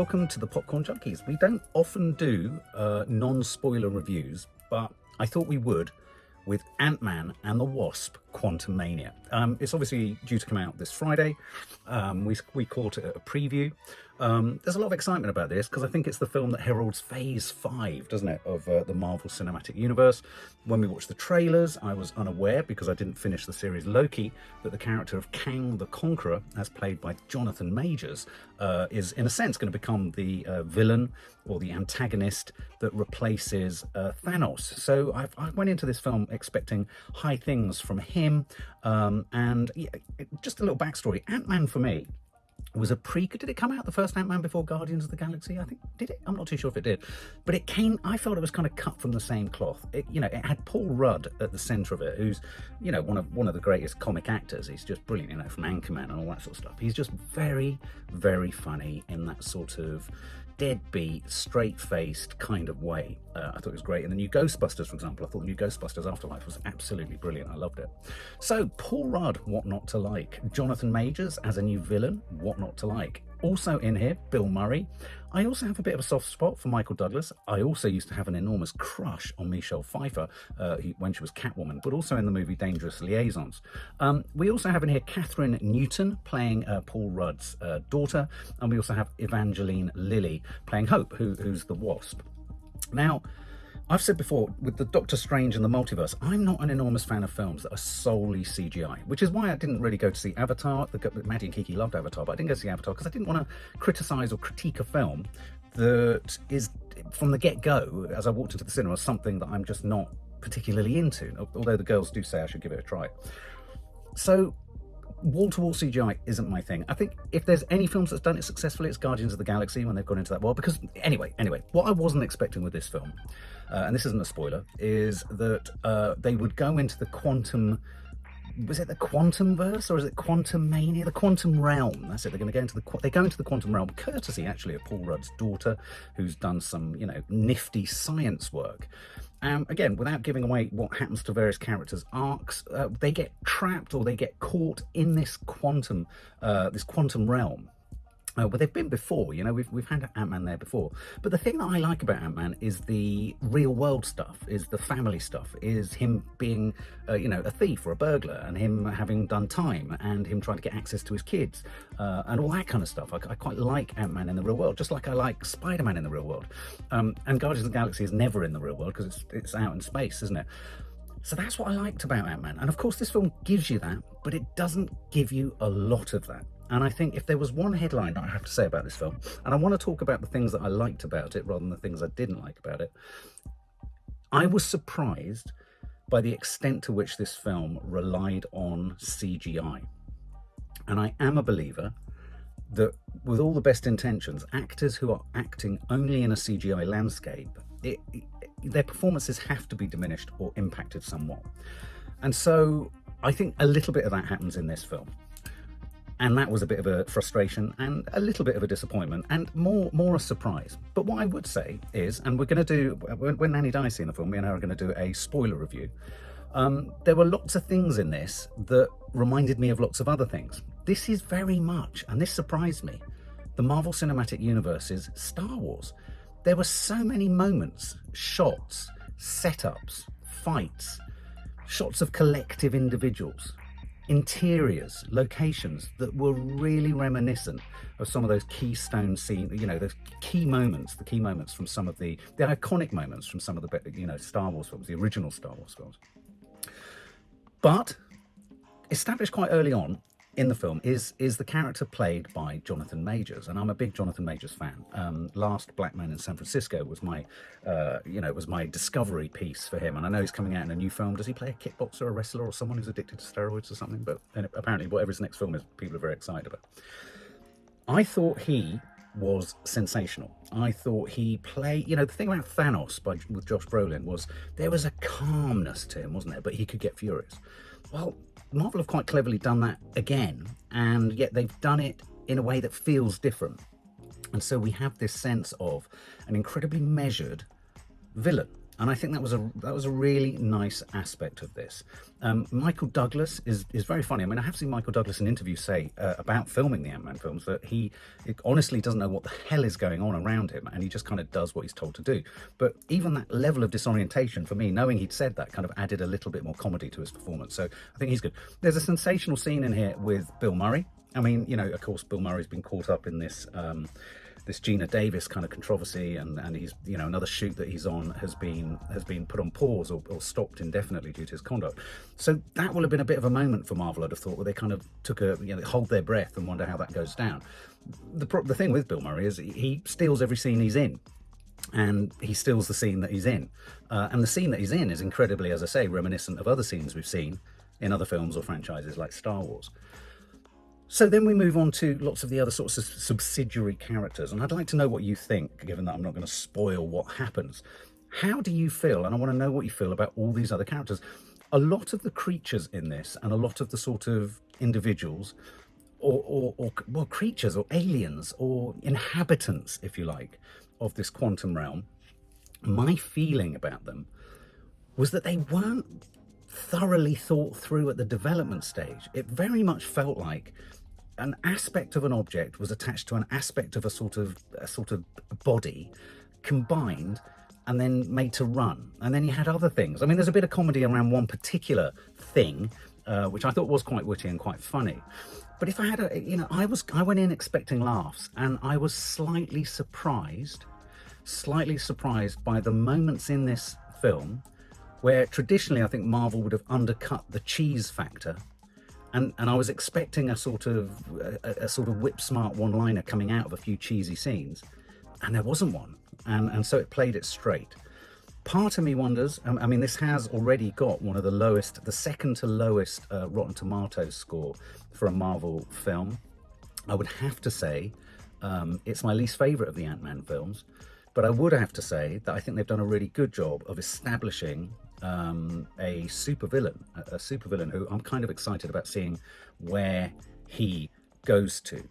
welcome to the Popcorn Junkies. We don't often do non-spoiler reviews, but I thought we would with Ant-Man and the Wasp: QUANTUMANIA. It's obviously due to come out this Friday. We caught it at a preview. There's a lot of excitement about this because I think it's the film that heralds Phase 5, doesn't it, of the Marvel Cinematic Universe. When we watched the trailers, I was unaware, because I didn't finish the series Loki, that the character of Kang the Conqueror, as played by Jonathan Majors, is in a sense going to become the villain or the antagonist that replaces Thanos. So I went into this film expecting high things from him. And yeah, just a little backstory. Ant-Man for me was a did it come out, the first Ant-Man, before Guardians of the Galaxy? I think, did it? I'm not too sure if it did, but it came, I felt it was kind of cut from the same cloth. It had Paul Rudd at the center of it, who's, one of the greatest comic actors. He's just brilliant, from Anchorman and all that sort of stuff. He's just very, very funny in that sort of deadbeat, straight-faced kind of way. I thought it was great. In the new Ghostbusters, for example, I thought the new Ghostbusters Afterlife was absolutely brilliant. I loved it. So, Paul Rudd, what not to like? Jonathan Majors as a new villain, what not to like? Also in here, Bill Murray. I also have a bit of a soft spot for Michael Douglas. I also used to have an enormous crush on Michelle Pfeiffer when she was Catwoman, but also in the movie Dangerous Liaisons. We also have in here Catherine Newton playing Paul Rudd's daughter, and we also have Evangeline Lilly playing Hope, who's the Wasp. Now, I've said before, with the Doctor Strange and the multiverse, I'm not an enormous fan of films that are solely CGI, which is why I didn't really go to see Avatar. Maddie and Kiki loved Avatar, but I didn't go to see Avatar because I didn't want to criticise or critique a film that is, from the get-go, as I walked into the cinema, something that I'm just not particularly into, although the girls do say I should give it a try. So, wall-to-wall CGI isn't my thing. I think if there's any films that's done it successfully, it's Guardians of the Galaxy, when they've gone into that world. Because anyway, what I wasn't expecting with this film, and this isn't a spoiler, is that they would go into the quantum. Was it the quantum verse, or is it Quantumania? The quantum realm. That's it. They're going to go into they go into the quantum realm, courtesy actually of Paul Rudd's daughter, who's done some nifty science work. Again, without giving away what happens to various characters' arcs, they get trapped or they get caught in this quantum realm. Where they've been before, we've had Ant-Man there before. But the thing that I like about Ant-Man is the real world stuff, is the family stuff, is him being, a thief or a burglar, and him having done time, and him trying to get access to his kids, and all that kind of stuff. I quite like Ant-Man in the real world, just like I like Spider-Man in the real world. And Guardians of the Galaxy is never in the real world because it's out in space, isn't it? So that's what I liked about Ant-Man. And of course this film gives you that, but it doesn't give you a lot of that. And I think if there was one headline that I have to say about this film, and I want to talk about the things that I liked about it rather than the things I didn't like about it, I was surprised by the extent to which this film relied on CGI. And I am a believer that with all the best intentions, actors who are acting only in a CGI landscape, their performances have to be diminished or impacted somewhat. And so I think a little bit of that happens in this film. And that was a bit of a frustration and a little bit of a disappointment and more a surprise. But what I would say is, and we're going to do, when Nanny Di's seeing the film, me and her are going to do a spoiler review. There were lots of things in this that reminded me of lots of other things. This is very much, and this surprised me, the Marvel Cinematic Universe's Star Wars. There were so many moments, shots, setups, fights, shots of collective individuals, interiors, locations that were really reminiscent of some of those keystone scenes, those key moments, from some of the iconic moments from some of the, Star Wars films, the original Star Wars films. But established quite early on in the film is the character played by Jonathan Majors, and I'm a big Jonathan Majors fan. Last Black Man in San Francisco was my, was my discovery piece for him, and I know he's coming out in a new film. Does he play a kickboxer, a wrestler, or someone who's addicted to steroids or something? But apparently, whatever his next film is, people are very excited about. I thought he was sensational. I thought he played, the thing about Thanos with Josh Brolin was there was a calmness to him, wasn't there? But he could get furious. Well, Marvel have quite cleverly done that again, and yet they've done it in a way that feels different. And so we have this sense of an incredibly measured villain. And I think that was a really nice aspect of this. Michael Douglas is very funny. I mean, I have seen Michael Douglas in interviews say about filming the Ant-Man films that he honestly doesn't know what the hell is going on around him, and he just kind of does what he's told to do. But even that level of disorientation, for me, knowing he'd said that, kind of added a little bit more comedy to his performance. So I think he's good. There's a sensational scene in here with Bill Murray. I mean, you know, of course, Bill Murray's been caught up in this this Gina Davis kind of controversy, and he's, you know, another shoot that he's on has been put on pause or stopped indefinitely due to his conduct. So that will have been a bit of a moment for Marvel, I'd have thought, where they kind of took a, you know, hold their breath and wonder how that goes down. The thing with Bill Murray is he steals every scene he's in, and he steals the scene that he's in, and the scene that he's in is incredibly, as I say, reminiscent of other scenes we've seen in other films or franchises like Star Wars. So then we move on to lots of the other sorts of subsidiary characters, and I'd like to know what you think, given that I'm not going to spoil what happens. How do you feel, and I want to know what you feel about all these other characters. A lot of the creatures in this, and a lot of the sort of individuals, or well, creatures, or aliens, or inhabitants, if you like, of this quantum realm, my feeling about them was that they weren't thoroughly thought through at the development stage. It very much felt like an aspect of an object was attached to an aspect of a sort of body, combined and then made to run. And then you had other things. I mean, there's a bit of comedy around one particular thing, which I thought was quite witty and quite funny. But if I had a, you know, I went in expecting laughs, and I was slightly surprised by the moments in this film where traditionally I think Marvel would have undercut the cheese factor. And I was expecting a sort of whip smart one-liner coming out of a few cheesy scenes, and there wasn't one, and so it played it straight. Part of me wonders, I mean, this has already got one of the lowest, the second to lowest Rotten Tomatoes score for a Marvel film. I would have to say it's my least favourite of the Ant-Man films, but I would have to say that I think they've done a really good job of establishing a supervillain who I'm kind of excited about seeing where he goes to.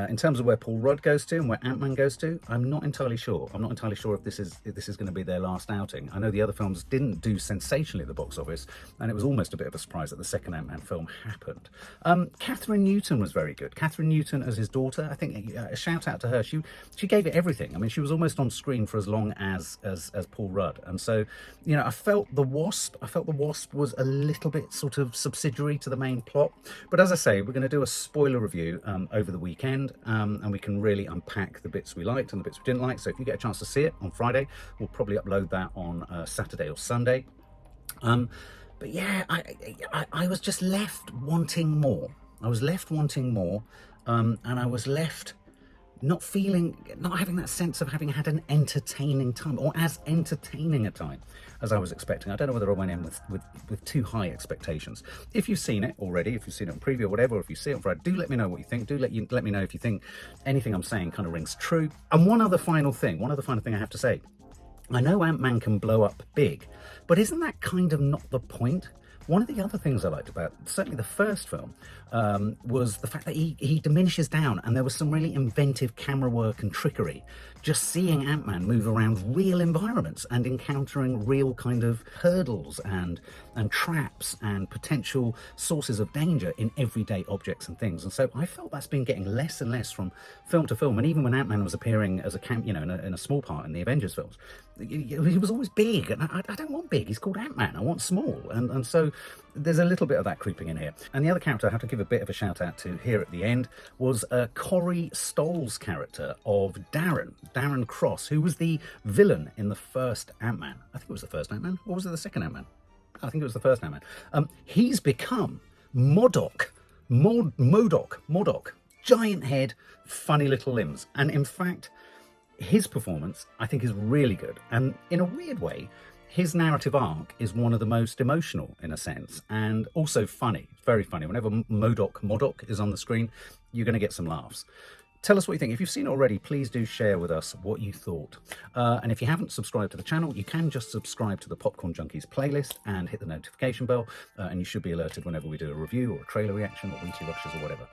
In terms of where Paul Rudd goes to and where Ant-Man goes to, I'm not entirely sure. I'm not entirely sure if this is going to be their last outing. I know the other films didn't do sensationally at the box office, and it was almost a bit of a surprise that the second Ant-Man film happened. Catherine Newton was very good. Catherine Newton as his daughter, I think a shout out to her. She gave it everything. I mean, she was almost on screen for as long as Paul Rudd, and so, you know, I felt the Wasp was a little bit sort of subsidiary to the main plot. But as I say, we're going to do a spoiler review over the weekend. And we can really unpack the bits we liked and the bits we didn't like. So if you get a chance to see it on Friday, we'll probably upload that on Saturday or Sunday. But yeah, I was just left wanting more. I was left wanting more, and I was left not having that sense of having had an entertaining time, or as entertaining a time as I was expecting. I don't know whether I went in with too high expectations. If you've seen it already, if you've seen it on preview or whatever, or if you see it on Friday, do let me know what you think. Let me know if you think anything I'm saying kind of rings true. And one other final thing I have to say. I know Ant-Man can blow up big, but isn't that kind of not the point? One of the other things I liked about certainly the first film was the fact that he diminishes down, and there was some really inventive camera work and trickery. Just seeing Ant-Man move around real environments and encountering real kind of hurdles and traps and potential sources of danger in everyday objects and things. And so I felt that's been getting less and less from film to film. And even when Ant-Man was appearing as in a small part in the Avengers films, he was always big, and I don't want big. He's called Ant-Man. I want small, and so there's a little bit of that creeping in here. And the other character I have to give a bit of a shout out to here at the end was Corey Stoll's character of Darren Cross, who was the villain in the first Ant-Man. I think it was the first Ant-Man, or was it the second Ant-Man? I think it was the first Ant-Man. He's become MODOK, giant head, funny little limbs, and in fact, his performance, I think, is really good. And in a weird way, his narrative arc is one of the most emotional, in a sense, and also funny, very funny. Whenever MODOK is on the screen, you're going to get some laughs. Tell us what you think. If you've seen it already, please do share with us what you thought. And if you haven't subscribed to the channel, you can just subscribe to the Popcorn Junkies playlist and hit the notification bell, and you should be alerted whenever we do a review or a trailer reaction or weekly rushes or whatever.